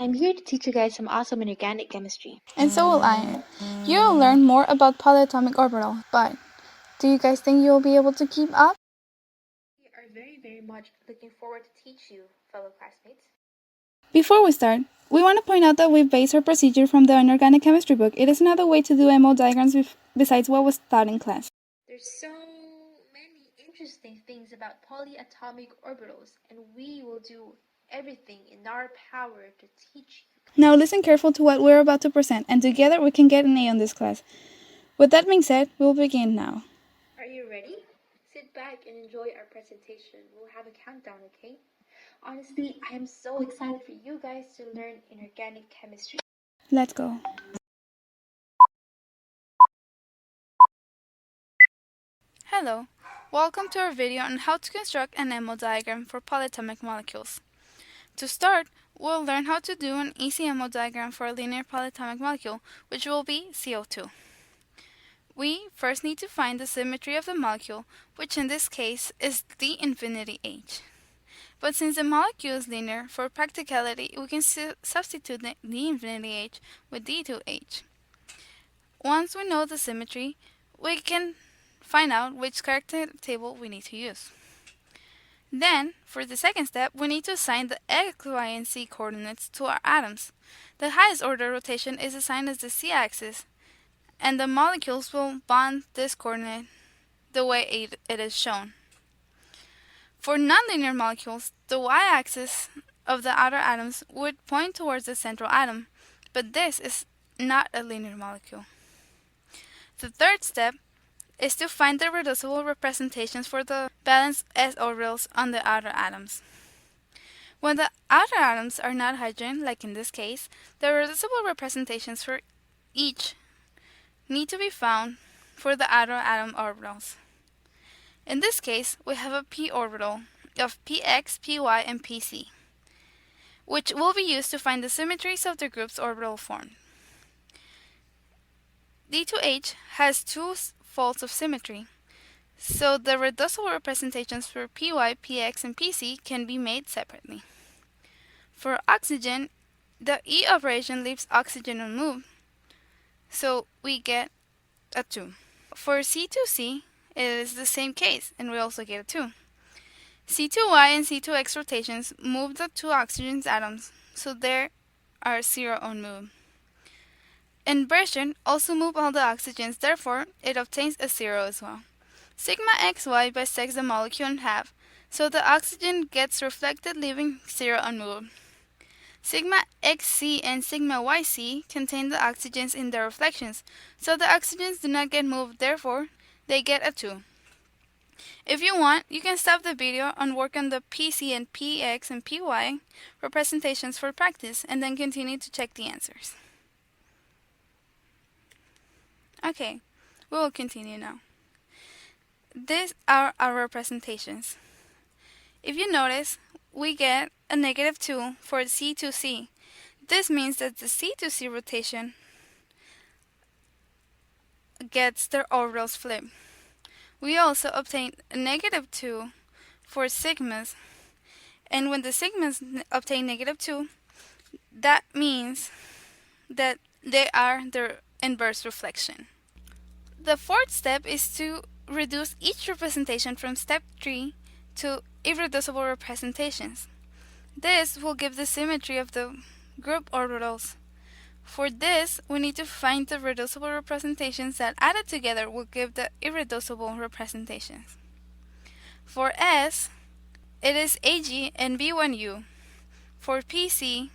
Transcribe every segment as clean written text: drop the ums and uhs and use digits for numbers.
I'm here to teach you guys some awesome inorganic chemistry. And so will I. You will learn more about polyatomic orbital, but do you guys think you'll be able to keep up? We are very much looking forward to teach you, fellow classmates. Before we start, we want to point out that we base our procedure from the inorganic chemistry book. It is another way to do MO diagrams besides what was taught in class. There's so many interesting things about polyatomic orbitals, and we will do everything in our power to teach you. Now listen careful to what we're about to present, and together we can get an A on this class. With that being said, we'll begin now. Are you ready? Sit back and enjoy our presentation. We'll have a countdown, okay? Honestly, I am so excited for you guys to learn inorganic chemistry. Let's go. Hello, welcome to our video on how to construct an MO diagram for polyatomic molecules. To start, we'll learn how to do an easy MO diagram for a linear polyatomic molecule, which will be CO2. We first need to find the symmetry of the molecule, which in this case is d infinity h. But since the molecule is linear, for practicality, we can substitute d infinity h with d2h. Once we know the symmetry, we can find out which character table we need to use. Then, for the second step, we need to assign the x, y, and z coordinates to our atoms. The highest order rotation is assigned as the z-axis, and the molecules will bond this coordinate the way it is shown. For nonlinear molecules, the y-axis of the outer atoms would point towards the central atom, but this is not a linear molecule. The third step is to find the reducible representations for the balanced s orbitals on the outer atoms. When the outer atoms are not hydrogen, like in this case, the reducible representations for each need to be found for the outer atom orbitals. In this case, we have a p orbital of px, py, and pc, which will be used to find the symmetries of the group's orbital formed. D2H has two folds of symmetry, so the reducible representations for py, px, and pc can be made separately. For oxygen, the E operation leaves oxygen unmoved, so we get a 2. For C2C, it is the same case, and we also get a 2. C2Y and C2X rotations move the two oxygen atoms, so there are 0 unmoved. Inversion also moves all the oxygens, therefore it obtains a 0 as well. Sigma XY bisects the molecule in half, so the oxygen gets reflected, leaving 0 unmoved. Sigma XC and Sigma YC contain the oxygens in their reflections, so the oxygens do not get moved, therefore they get a 2. If you want, you can stop the video and work on the PC and PX and PY representations for practice, and then continue to check the answers. Okay, we will continue now. These are our representations. If you notice, we get a -2 for C2C. This means that the C2C rotation gets their orbitals flipped. We also obtain a -2 for sigmas, and when the sigmas obtain -2, that means that they are their inverse reflection. The fourth step is to reduce each representation from step 3 to irreducible representations. This will give the symmetry of the group orbitals. For this, we need to find the reducible representations that added together will give the irreducible representations. For S, it is Ag and B1U. For PC,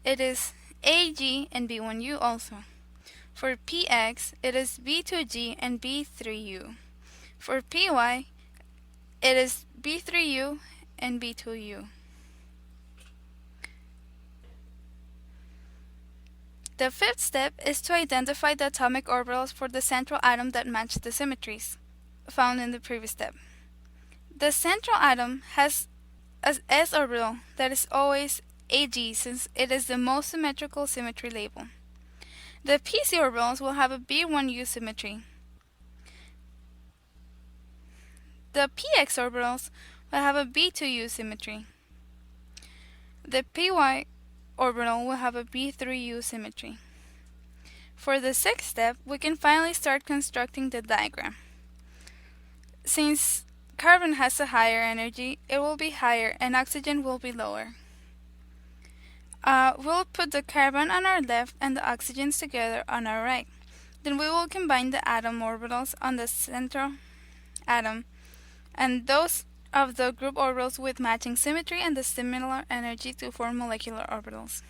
it is Ag and B1U also. For Px, it is B2G and B3U. For Py, it is B3U and B2U. The fifth step is to identify the atomic orbitals for the central atom that match the symmetries found in the previous step. The central atom has an s orbital that is always Ag, since it is the most symmetrical symmetry label. The PC orbitals will have a B1U symmetry. The Px orbitals will have a B2U symmetry. The Py orbital will have a B3U symmetry. For the sixth step, we can finally start constructing the diagram. Since carbon has a higher energy, it will be higher and oxygen will be lower. We'll put the carbon on our left and the oxygens together on our right. Then we will combine the atom orbitals on the central atom and those of the group orbitals with matching symmetry and the similar energy to form molecular orbitals.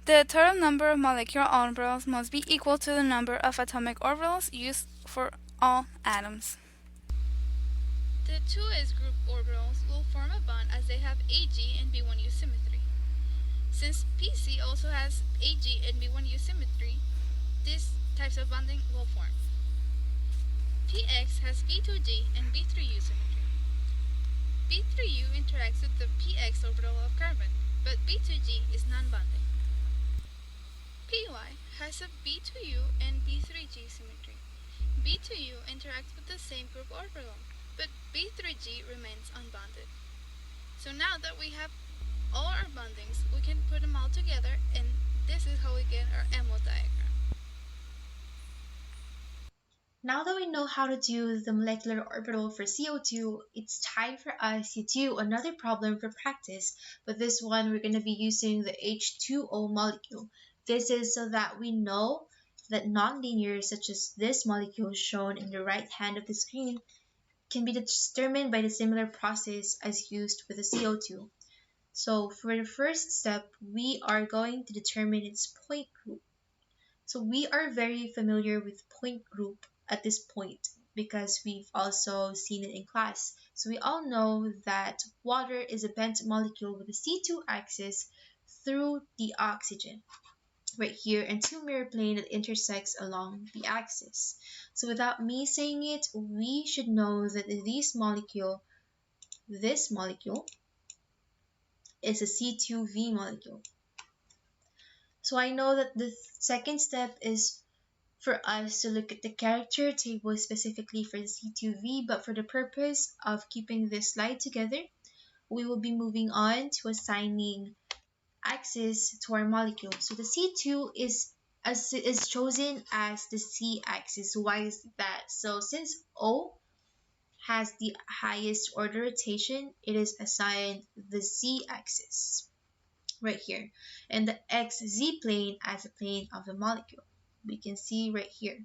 The total number of molecular orbitals must be equal to the number of atomic orbitals used for all atoms. The 2s group orbitals will form a bond as they have Ag and B1U symmetry. Since Pc also has Ag and B1U symmetry, these types of bonding will form. Px has B2G and B3U symmetry. B3U interacts with the Px orbital of carbon, but B2G is non-bonding. Py has a B2U and B3G symmetry. B2U interacts with the same group orbital, but B3G remains unbonded. So now that we have all our bondings, we can put them all together, and this is how we get our MO diagram. Now that we know how to do the molecular orbital for CO2, it's time for us to do another problem for practice, but this one we're going to be using the H2O molecule. This is so that we know that nonlinear, such as this molecule shown in the right hand of the screen, can be determined by the similar process as used with the CO2. So for the first step, we are going to determine its point group. So we are very familiar with point group at this point because we've also seen it in class. So we all know that water is a bent molecule with a C2 axis through the oxygen right here and two mirror plane that intersects along the axis. So without me saying it, we should know that this molecule is a C2V molecule. So I know that the second step is for us to look at the character table specifically for the C2V, but for the purpose of keeping this slide together, we will be moving on to assigning axis to our molecule. So the C2 is chosen as the C axis. Why is that? So since O has the highest order rotation, it is assigned the Z axis right here, and the XZ plane as a plane of the molecule. We can see right here.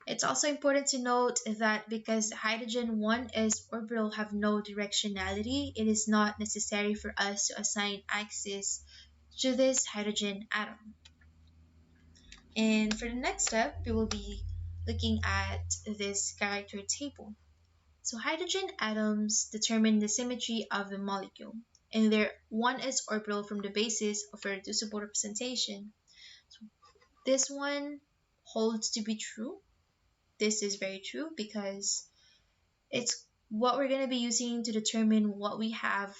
It's also important to note that because hydrogen 1s orbital have no directionality, it is not necessary for us to assign axis to this hydrogen atom. And for the next step, we will be looking at this character table. So hydrogen atoms determine the symmetry of the molecule and their 1s orbital from the basis of a reducible representation. So this one holds to be true. This is very true because it's what we're going to be using to determine what we have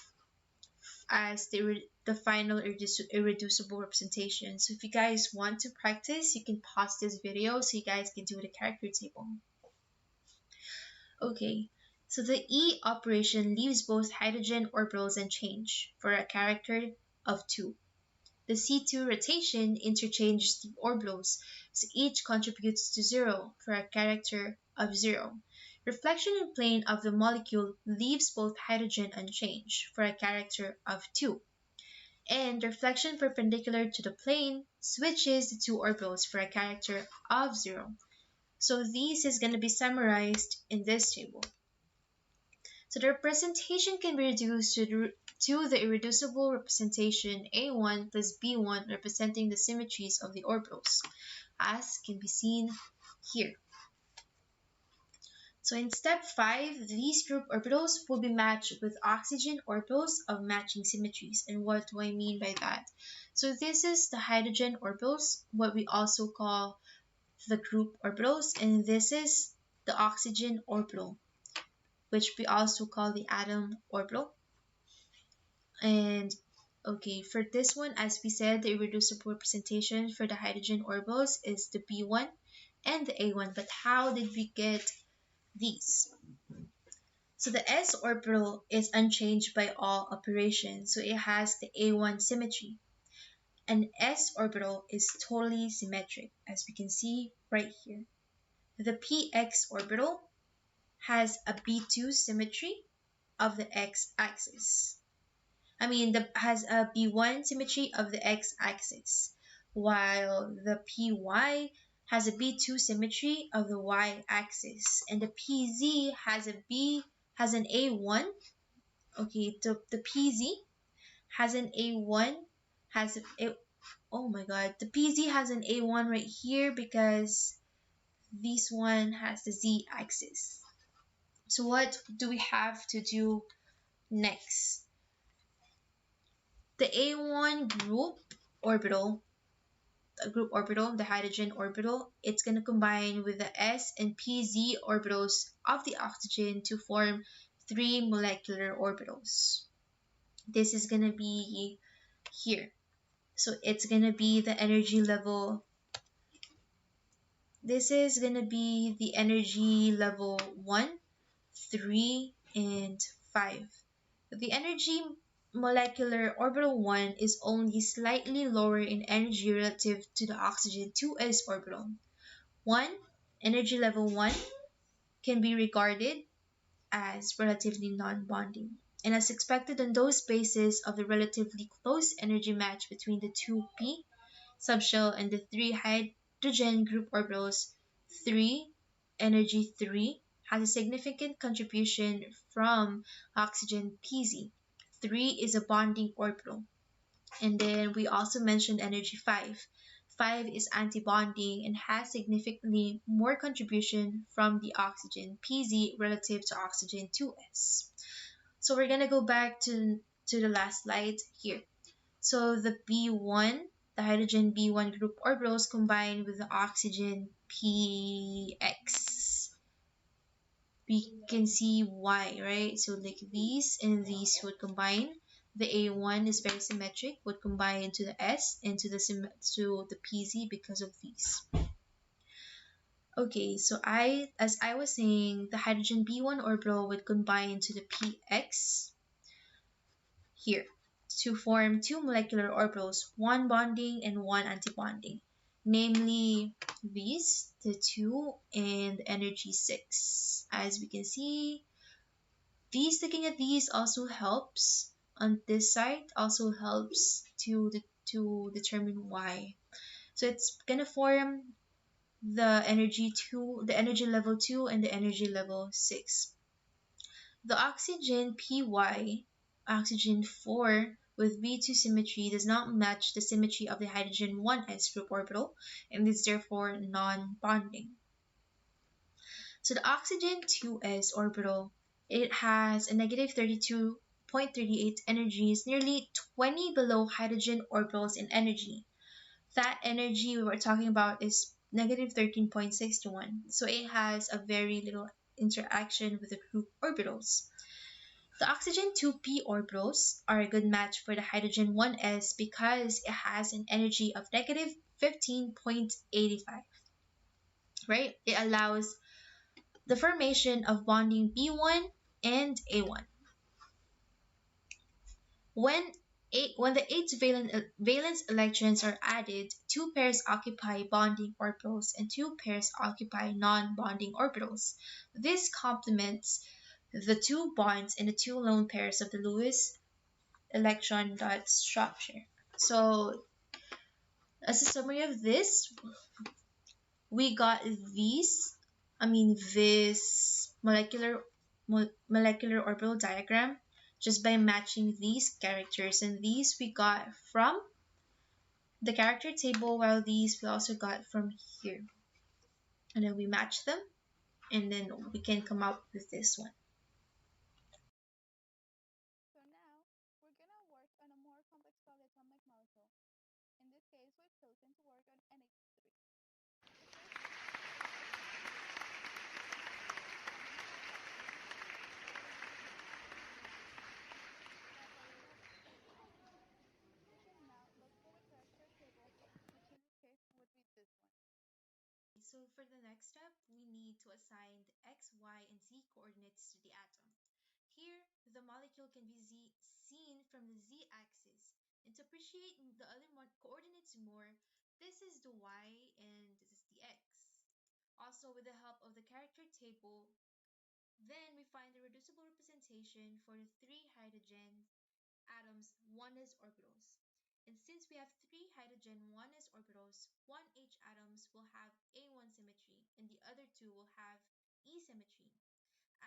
as the final irreducible representation. So if you guys want to practice, you can pause this video so you guys can do the character table. Okay, so the E operation leaves both hydrogen orbitals unchanged for a character of 2. The C2 rotation interchanges the orbitals, so each contributes to 0 for a character of 0. Reflection in plane of the molecule leaves both hydrogen unchanged for a character of 2. And reflection perpendicular to the plane switches the two orbitals for a character of 0. So this is going to be summarized in this table. So the representation can be reduced to the irreducible representation A1 plus B1 representing the symmetries of the orbitals, as can be seen here. So in step 5, these group orbitals will be matched with oxygen orbitals of matching symmetries. And what do I mean by that? So this is the hydrogen orbitals, what we also call the group orbitals, and this is the oxygen orbital, which we also call the atom orbital. And okay, for this one, as we said, the irreducible representation for the hydrogen orbitals is the B1 and the A1. But how did we get these? So the S orbital is unchanged by all operations, so it has the A1 symmetry. An s orbital is totally symmetric, as we can see right here. The px orbital has a B2 symmetry of the x-axis. Has a B1 symmetry of the x-axis, while the PY has a B2 symmetry of the y-axis, and the PZ has an A1. Okay, the PZ has an A1 has a oh my god, the PZ has an A1 right here because this one has the z-axis. So what do we have to do next? The A1 orbital, the hydrogen orbital, it's going to combine with the s and pz orbitals of the oxygen to form three molecular orbitals. This is going to be here. So it's going to be the energy level. This is going to be the energy level 1, 3, and 5. The energy molecular orbital 1 is only slightly lower in energy relative to the oxygen 2s orbital. 1, energy level 1, can be regarded as relatively non-bonding, and as expected on those bases of the relatively close energy match between the 2p subshell and the 3 hydrogen group orbitals, 3, energy 3, has a significant contribution from oxygen pz. 3 is a bonding orbital. And then we also mentioned energy 5. 5 is antibonding and has significantly more contribution from the oxygen pz relative to oxygen 2s. So we're going to go back to the last slide here. So the B1, the hydrogen B1 group orbitals combine with the oxygen px. We can see why, right? So like these and these would combine. The A1 is very symmetric, would combine to the S and to the PZ because of these. Okay, so as I was saying, the hydrogen B1 orbital would combine to the PX here to form two molecular orbitals, one bonding and one antibonding, namely these, the 2 and energy 6. As we can see, looking at these also helps on this side, also helps to determine why. So it's gonna form the energy level 2 and the energy level 6. The oxygen py, oxygen 4 with B2 symmetry, does not match the symmetry of the hydrogen 1s group orbital and is therefore non-bonding. So the oxygen 2s orbital, it has a negative 32.38 energy, is nearly 20 below hydrogen orbitals in energy. That energy we were talking about is negative 13.61. So it has a very little interaction with the group orbitals. The oxygen 2p orbitals are a good match for the hydrogen 1s because it has an energy of negative 15.85, right? It allows the formation of bonding B1 and A1. When the eight valence electrons are added, two pairs occupy bonding orbitals and two pairs occupy non-bonding orbitals. This complements the two bonds and the two lone pairs of the Lewis electron dot structure. So, as a summary of this, we got this molecular orbital diagram just by matching these characters, and these we got from the character table, while these we also got from here, and then we match them and then we can come up with this one. So now we're gonna work on a more complex polyatomic molecule. In this case, we've chosen to work on NH3. The first step now let's go with character table, which in this case would be this one. So for the next step, we need to assign the x, y, and z coordinates to the atom. Here, the molecule can be seen from the z-axis And to appreciate the other coordinates more, this is the y and this is the x. Also, with the help of the character table, then we find the reducible representation for the three hydrogen atoms 1s orbitals. And since we have three hydrogen 1s orbitals, one H atoms will have A1 symmetry and the other two will have E symmetry.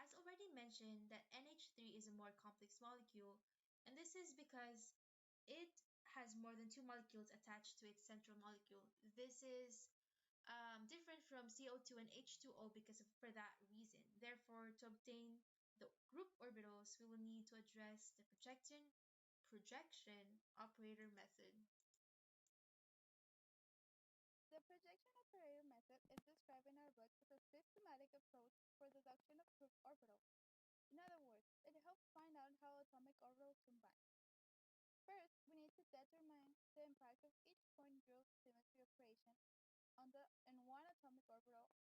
As already mentioned, that NH3 is a more complex molecule, and this is because it has more than two molecules attached to its central molecule. This is different from CO2 and H2O for that reason. Therefore, to obtain the group orbitals, we will need to address the projection operator method. The projection operator method is described in our book as a systematic approach for deduction of group orbitals. In other words, it helps find out how atomic orbitals combine. First, we need to determine the impact of each point group symmetry operation on the one atomic orbital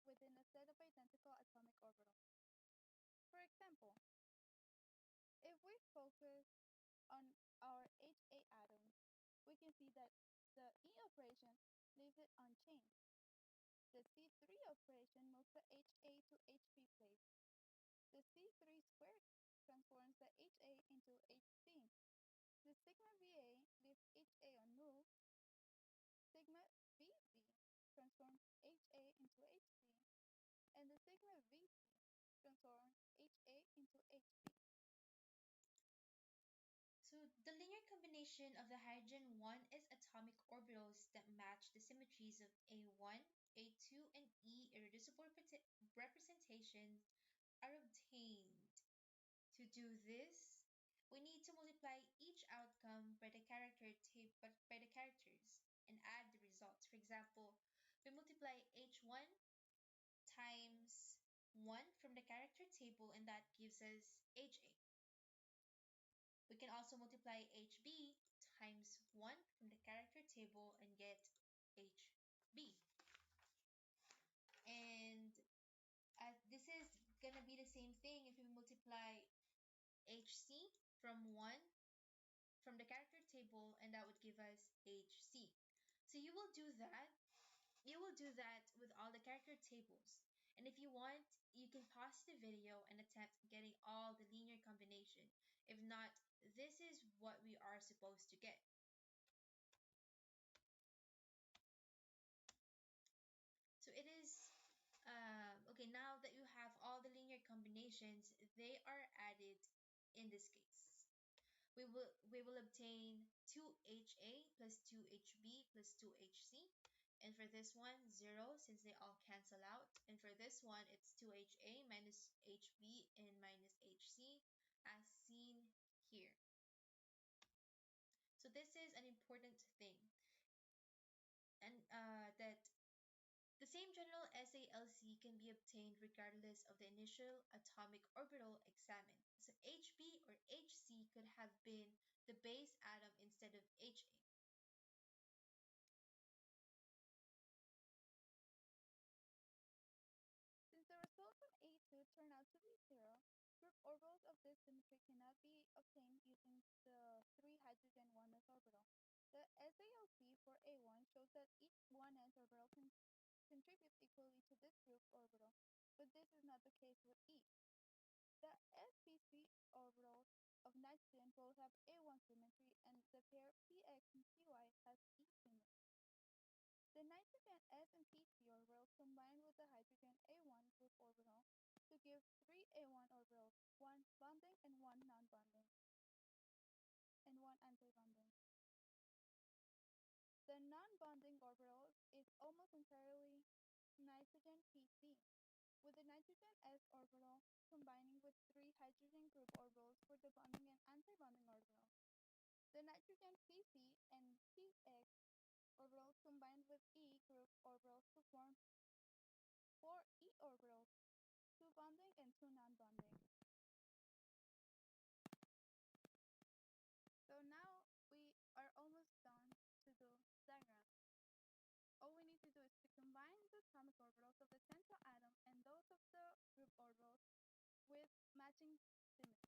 within a set of identical atomic orbitals. For example, if we focus on our HA atom, we can see that the E operation leaves it unchanged. The C3 operation moves the HA to HB place. The C3 squared transforms the HA into HC. The sigma VA leaves HA unmoved. Sigma VB transforms HA into HC, and the sigma VC transforms HA into HB. So the linear combination of the hydrogen 1s atomic orbitals that match the symmetries of A1, A2, and E irreducible representations are obtained. To do this, we need to multiply each outcome by the by the characters and add the results. For example, we multiply H1 times 1 from the character table and that gives us HA. We can also multiply HB times 1 from the character table and get HB. And this is going to be the same thing if we multiply HC from 1 from the character table and that would give us HC. So you will do that. You will do that with all the character tables. And if you want, you can pause the video and attempt getting all the linear combination. If not, this is what we are supposed to get. So it is, okay, now that you have all the linear combinations, they are added in this case. We will obtain 2HA plus 2HB plus 2HC. And for this one, 0 since they all cancel out. And for this one, it's 2HA minus HB and minus HC as seen here. So this is an important thing. And that the same general SALC can be obtained regardless of the initial atomic orbital examined. So HB or HC could have been the base atom instead of HA. Since the results on A2 turn out to be 0, group orbitals of this symmetry cannot be obtained using the 3 hydrogen 1s orbital. The SALC for A1 shows that each 1s orbital contributes equally to this group orbital, but this is not the case with E. The sp3 orbitals of nitrogen both have A1 symmetry, and the pair Px and Py has E symmetry. The nitrogen s and p orbitals combine with the hydrogen A1 group orbital to give three A1 orbitals, one bonding and one non-bonding, and one anti-bonding. The non-bonding orbital is almost entirely nitrogen Pc, with the nitrogen s orbital combining with three hydrogen group orbitals for the bonding and anti-bonding orbital. The nitrogen Pc and Px orbitals combined with E group orbitals to form 4 E orbitals, 2 bonding and 2 non-bonding. So now we are almost done to do diagram. All we need to do is to combine the atomic orbitals of the central atom and those of the group orbitals with matching symmetry.